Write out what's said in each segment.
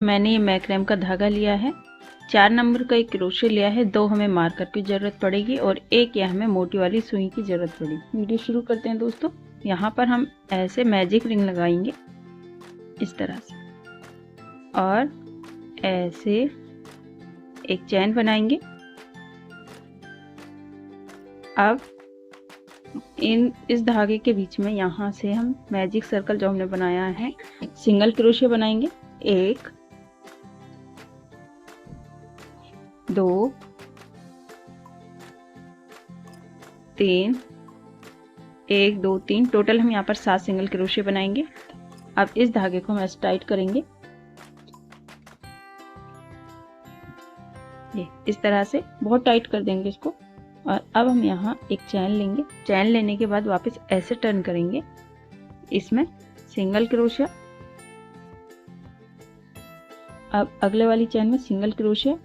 मैंने ये मैक्रम का धागा लिया है, 4 नंबर का एक क्रोशे लिया है, 2 हमें मार्कर की ज़रूरत पड़ेगी और एक या हमें मोटी वाली सुई की ज़रूरत पड़ेगी। वीडियो शुरू करते हैं दोस्तों। यहाँ पर हम ऐसे मैजिक रिंग लगाएंगे इस तरह से और ऐसे एक चैन बनाएंगे। अब इस धागे के बीच में यहाँ से हम मैजिक सर्कल जो हमने बनाया है सिंगल क्रोशे बनाएंगे। 1 2 3 1 2 3 टोटल हम यहाँ पर 7 सिंगल क्रोशे बनाएंगे। अब इस धागे को हम ऐसे टाइट करेंगे, ये इस तरह से बहुत टाइट कर देंगे इसको। और अब हम यहाँ एक चैन लेंगे, चैन लेने के बाद वापस ऐसे टर्न करेंगे, इसमें सिंगल क्रोशिया। अब अगले वाली चैन में सिंगल क्रोशिया,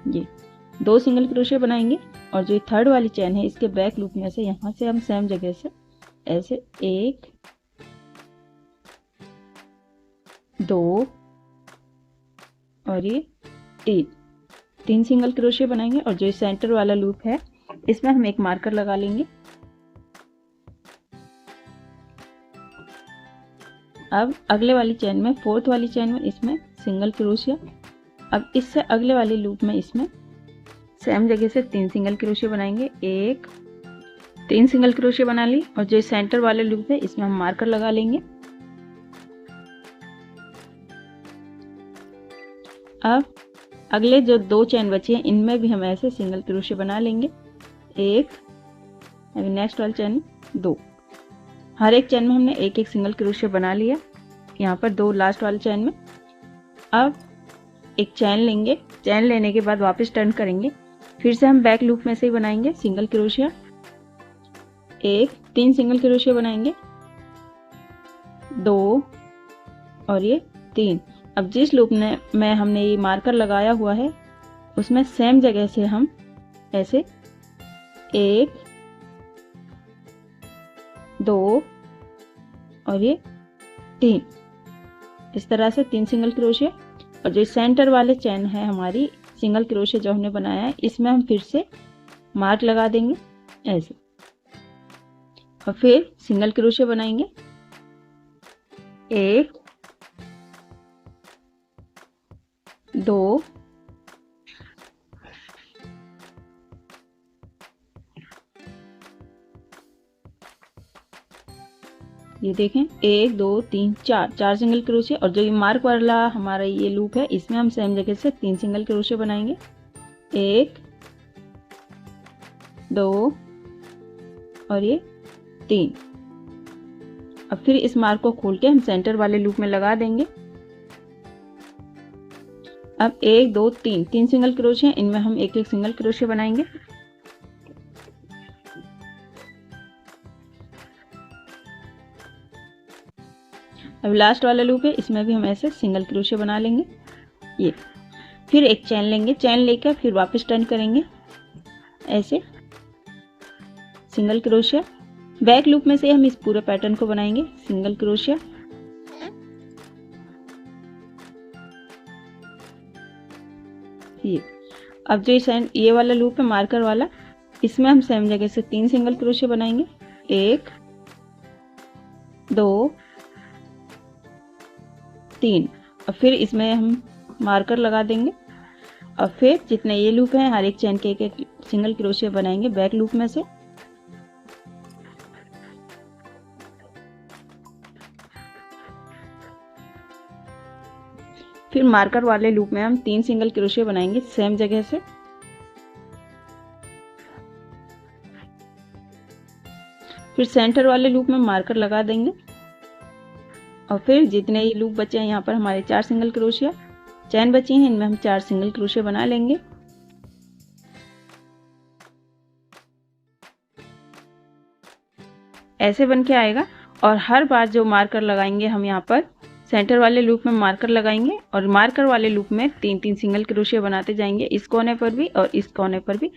ये 2 सिंगल क्रोशिया बनाएंगे और जो थर्ड वाली चैन है इसके बैक लूप में से यहाँ से हम सेम जगह से ऐसे 1 2 और ये 3 सिंगल क्रोशिया बनाएंगे और जो सेंटर वाला लूप है इसमें हम एक मार्कर लगा लेंगे। अब अगले वाली चैन में, फोर्थ वाली चैन में इसमें सिंगल क्रोशिया। अब इससे अगले वाले लूप में इसमें सेम जगह से 3 सिंगल क्रोशिया बनाएंगे। 3 सिंगल क्रोशिया बना ली और जो सेंटर वाले लूप है इसमें हम मार्कर लगा लेंगे। अब अगले जो 2 चैन बची हैं इनमें भी हम ऐसे सिंगल क्रोशिया बना लेंगे। 1 अभी नेक्स्ट वाली चैन 2, हर एक चैन में हमने एक एक सिंगल क्रोशिया बना लिया। यहाँ पर 2 लास्ट वाली चैन में। अब एक चैन लेंगे, चैन लेने के बाद वापस टर्न करेंगे, फिर से हम बैक लूप में से ही बनाएंगे सिंगल क्रोशिया। 3 सिंगल क्रोशिया बनाएंगे, 2 और ये 3। अब जिस लूप में हमने ये मार्कर लगाया हुआ है उसमें सेम जगह से हम ऐसे 1 2 और ये 3 इस तरह से 3 सिंगल क्रोशिया और जो सेंटर वाले चैन है हमारी सिंगल क्रोशिया जो हमने बनाया है इसमें हम फिर से मार्क लगा देंगे ऐसे और फिर सिंगल क्रोशिया बनाएंगे। 1 2 ये देखें 1 2 3 4 सिंगल क्रोशिया और जो ये मार्क वाला हमारा ये लूप है इसमें हम सेम जगह से 3 सिंगल क्रोशिया बनाएंगे। 1 2 और ये 3। अब फिर इस मार्क को खोल के हम सेंटर वाले लूप में लगा देंगे। अब 1 2 3 सिंगल क्रोशिया, इनमें हम एक एक सिंगल क्रोशिया बनाएंगे। अब लास्ट वाला लूप है इसमें भी हम ऐसे सिंगल क्रोशिया बना लेंगे। ये फिर एक चैन लेंगे, चैन लेकर फिर वापस टर्न करेंगे ऐसे सिंगल क्रोशिया। बैक लूप में से हम इस पूरे पैटर्न को बनाएंगे सिंगल क्रोशिया। ये अब जो ये वाला लूप है मार्कर वाला इसमें हम सेम जगह से 3 सिंगल क्रोशिया बनाएंगे। 1 2 3 और फिर इसमें हम मार्कर लगा देंगे और फिर जितने ये लूप हैं हर एक चैन के एक एक सिंगल क्रोशिया बनाएंगे बैक लूप में से। फिर मार्कर वाले लूप में हम 3 सिंगल क्रोशिया बनाएंगे सेम जगह से। फिर सेंटर वाले लूप में मार्कर लगा देंगे और फिर जितने ये लूप बचे हैं यहाँ पर हमारे 4 सिंगल क्रोशिया चैन बची हैं इनमें हम 4 सिंगल क्रोशिया बना लेंगे। ऐसे बन के आएगा और हर बार जो मार्कर लगाएंगे हम यहाँ पर सेंटर वाले लूप में मार्कर लगाएंगे और मार्कर वाले लूप में 3 सिंगल क्रोशिया बनाते जाएंगे, इस कोने पर भी और इस कोने पर भी,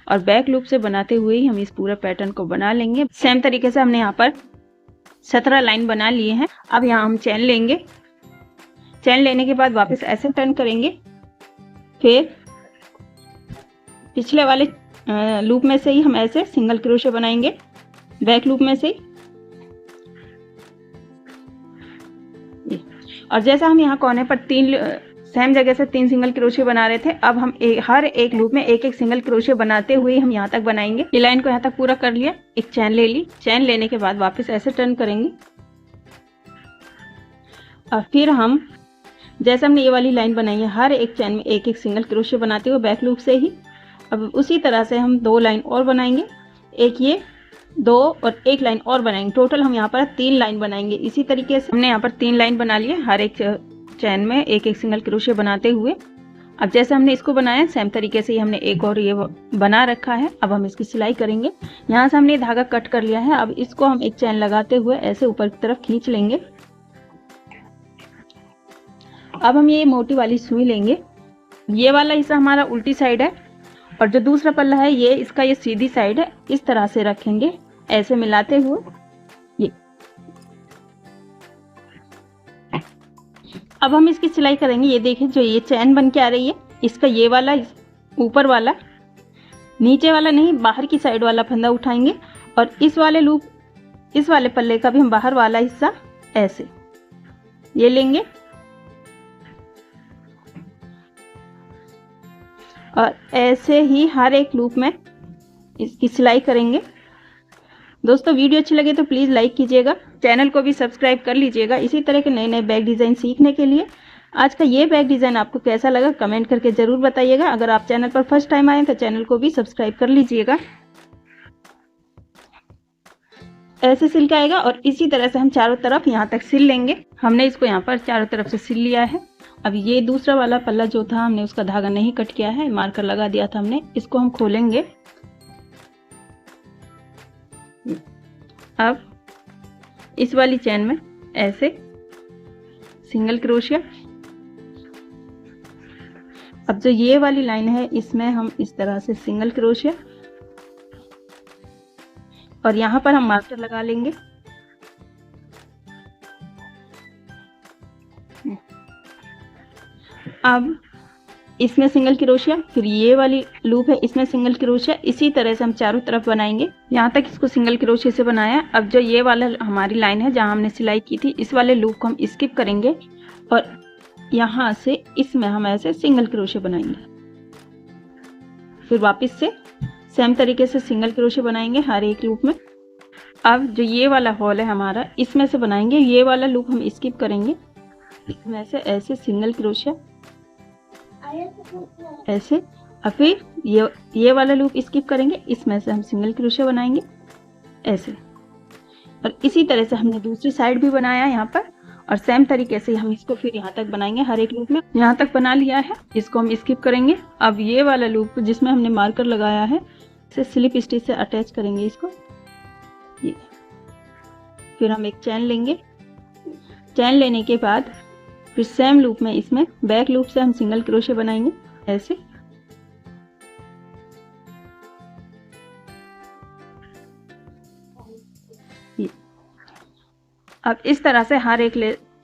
और बैक लूप से बनाते हुए ही हम इस पूरा पैटर्न को बना लेंगे। सेम तरीके से हमने यहाँ पर 17 लाइन बना लिए हैं। अब यहाँ हम चैन लेंगे, चैन लेने के बाद वापस ऐसे टर्न करेंगे, फिर पिछले वाले लूप में से ही हम ऐसे सिंगल क्रोशे बनाएंगे, बैक लूप में से ही। और जैसा हम यहाँ कोने पर सेम जगह से 3 सिंगल क्रोशे बना रहे थे, अब हम हर एक लूप में एक एक सिंगल क्रोशे बनाते हुए हम यहाँ तक बनाएंगे। ये लाइन को यहाँ तक पूरा कर लिया, एक चैन ले ली, चैन लेने के बाद वापस ऐसे टर्न करेंगे और फिर हम जैसे हमने ये वाली लाइन बनाई है हर एक चैन में एक एक सिंगल क्रोशे बनाते हुए बैक लूप से ही। अब उसी तरह से हम 2 लाइन और बनाएंगे, एक ये 2 और एक लाइन और बनाएंगे। टोटल हम यहाँ पर 3 लाइन बनाएंगे। इसी तरीके से हमने यहाँ पर 3 लाइन बना लिए, हर एक चैन में एक एक सिंगल क्रोशे बनाते हुए। अब जैसे हमने इसको बनाया सेम तरीके से ही हमने एक और ये बना रखा है। अब हम इसकी सिलाई करेंगे। यहाँ से हमने धागा कट कर लिया है, अब इसको हम एक चैन लगाते हुए ऐसे ऊपर की तरफ खींच लेंगे। अब हम ये मोटी वाली सुई लेंगे, ये वाला हिस्सा हमारा उल्टी साइड है और जो दूसरा पल्ला है ये इसका ये सीधी साइड है। इस तरह से रखेंगे ऐसे मिलाते हुए। ये अब हम इसकी सिलाई करेंगे। ये देखें जो ये चैन बन के आ रही है, इसका ये वाला ऊपर वाला, नीचे वाला नहीं, बाहर की साइड वाला फंदा उठाएंगे और इस वाले लूप, इस वाले पल्ले का भी हम बाहर वाला हिस्सा ऐसे ये लेंगे और ऐसे ही हर एक लूप में इसकी सिलाई करेंगे। दोस्तों वीडियो अच्छी लगे तो प्लीज़ लाइक कीजिएगा, चैनल को भी सब्सक्राइब कर लीजिएगा इसी तरह के नए नए बैग डिज़ाइन सीखने के लिए। आज का ये बैग डिज़ाइन आपको कैसा लगा कमेंट करके ज़रूर बताइएगा। अगर आप चैनल पर फर्स्ट टाइम आए तो चैनल को भी सब्सक्राइब कर लीजिएगा। ऐसे सिल के आएगा और इसी तरह से हम चारों तरफ यहाँ तक सिल लेंगे। हमने इसको यहाँ पर चारों तरफ से सिल लिया है। अब ये दूसरा वाला पल्ला जो था हमने उसका धागा नहीं कट किया है, मार्कर लगा दिया था हमने, इसको हम खोलेंगे। अब इस वाली चैन में ऐसे सिंगल क्रोशिया। अब जो ये वाली लाइन है इसमें हम इस तरह से सिंगल क्रोशिया और यहाँ पर हम मार्कर लगा लेंगे। अब इसमें सिंगल क्रोशिया, फिर ये वाली लूप है इसमें सिंगल क्रोशिया, इसी तरह से हम चारों तरफ बनाएंगे। यहाँ तक इसको सिंगल क्रोशिया से बनाया। अब जो ये वाला हमारी लाइन है जहाँ हमने सिलाई की थी, इस वाले लूप को हम स्किप करेंगे और यहाँ से इसमें हम ऐसे सिंगल क्रोशिया बनाएंगे। फिर वापस से सेम तरीके से सिंगल क्रोशिया बनाएंगे हर एक लूप में। अब जो ये वाला होल है हमारा, इसमें से बनाएंगे। ये वाला लूप हम स्किप करेंगे, इसमें से ऐसे सिंगल क्रोशिया ऐसे। और फिर ये वाला लूप स्किप करेंगे, इसमें से हम सिंगल क्रोशिया बनाएंगे ऐसे। और इसी तरह से हमने दूसरी साइड भी बनाया यहाँ पर और सेम तरीके से हम इसको फिर यहाँ तक बनाएंगे हर एक लूप में। यहाँ तक बना लिया है, इसको हम स्किप करेंगे। अब ये वाला लूप जिसमें हमने मार्कर लगाया है इसे स्लिप स्टिच से अटैच करेंगे इसको। ये फिर हम एक चैन लेंगे, चैन लेने के बाद फिर सेम लूप में इसमें बैक लूप से हम सिंगल क्रोशिया बनाएंगे ऐसे। अब इस तरह से हर एक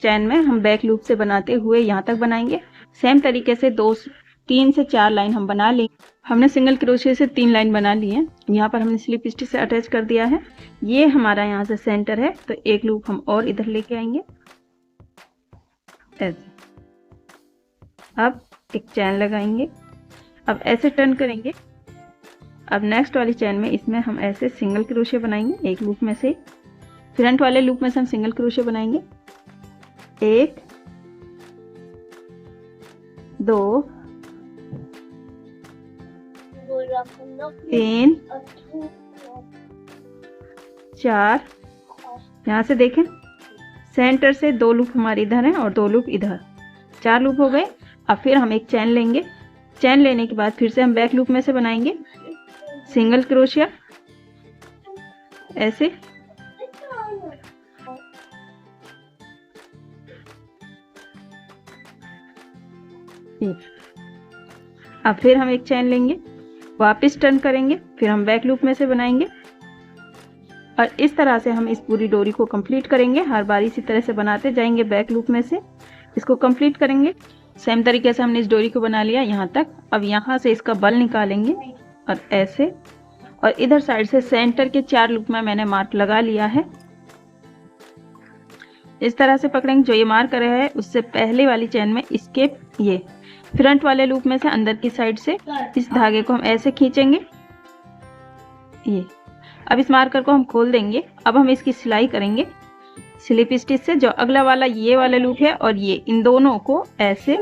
चैन में हम बैक लूप से बनाते हुए यहाँ तक बनाएंगे। सेम तरीके से 3 से 4 लाइन हम बना लेंगे। हमने सिंगल क्रोशिया से 3 लाइन बना ली है। यहाँ पर हमने स्लिप स्टिच से अटैच कर दिया है। ये हमारा यहाँ से सेंटर है, तो एक लूप हम और इधर लेके आएंगे ऐसे। अब एक चैन लगाएंगे, अब ऐसे टर्न करेंगे। अब नेक्स्ट वाली चैन में इसमें हम ऐसे सिंगल क्रोशिया बनाएंगे एक लूप में से। फ्रंट वाले लूप में से हम सिंगल क्रोशिया बनाएंगे 1 2 3 4। यहाँ से देखें सेंटर से 2 लूप हमारे इधर हैं और 2 लूप इधर, 4 लूप हो गए। अब फिर हम एक चैन लेंगे, चैन लेने के बाद फिर से हम बैक लूप में से बनाएंगे सिंगल क्रोशिया ऐसे। अब फिर हम एक चैन लेंगे, वापस टर्न करेंगे, फिर हम बैक लूप में से बनाएंगे और इस तरह से हम इस पूरी डोरी को कंप्लीट करेंगे। हर बार इसी तरह से बनाते जाएंगे बैक लूप में से। इसको कंप्लीट करेंगे। सेम तरीके से हमने इस डोरी को बना लिया यहाँ तक। अब यहाँ से इसका बल निकालेंगे और ऐसे, और इधर साइड से सेंटर के 4 लूप में मैंने मार्क लगा लिया है। इस तरह से पकड़ेंगे। जो ये मार्क करे है उससे पहले वाली चेन में इसके ये फ्रंट वाले लूप में से अंदर की साइड से इस धागे को हम ऐसे खींचेंगे ये। अब इस मार्कर को हम खोल देंगे। अब हम इसकी सिलाई करेंगे स्लिप स्टिच से। जो अगला वाला ये वाला लूप है और ये, इन दोनों को ऐसे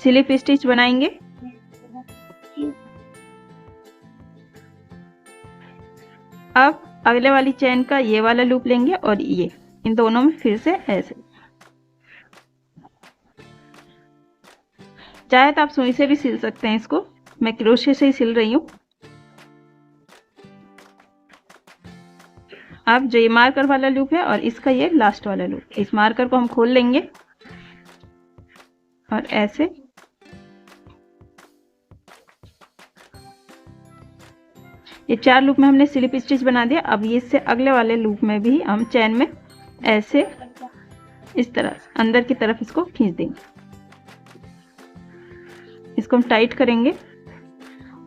स्लिप स्टिच बनाएंगे। अब अगले वाली चेन का ये वाला लूप लेंगे और ये, इन दोनों में फिर से ऐसे। चाहे तो आप सुई से भी सिल सकते हैं इसको, मैं क्रोशे से ही सिल रही हूँ। अब जो ये मार्कर वाला लूप है और इसका ये लास्ट वाला लूप, इस मार्कर को हम खोल लेंगे और ऐसे ये 4 लूप में हमने स्लिप स्टिच बना दिया। अब ये इससे अगले वाले लूप में भी हम चैन में ऐसे इस तरह अंदर की तरफ इसको खींच देंगे। इसको हम टाइट करेंगे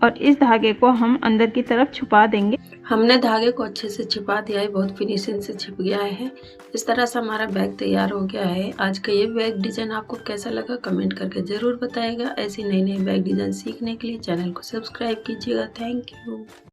और इस धागे को हम अंदर की तरफ छुपा देंगे। हमने धागे को अच्छे से छिपा दिया है, बहुत फिनिशिंग से छिप गया है। इस तरह से हमारा बैग तैयार हो गया है। आज का ये बैग डिजाइन आपको कैसा लगा कमेंट करके ज़रूर बताइएगा। ऐसी नई नई बैग डिजाइन सीखने के लिए चैनल को सब्सक्राइब कीजिएगा। Thank you.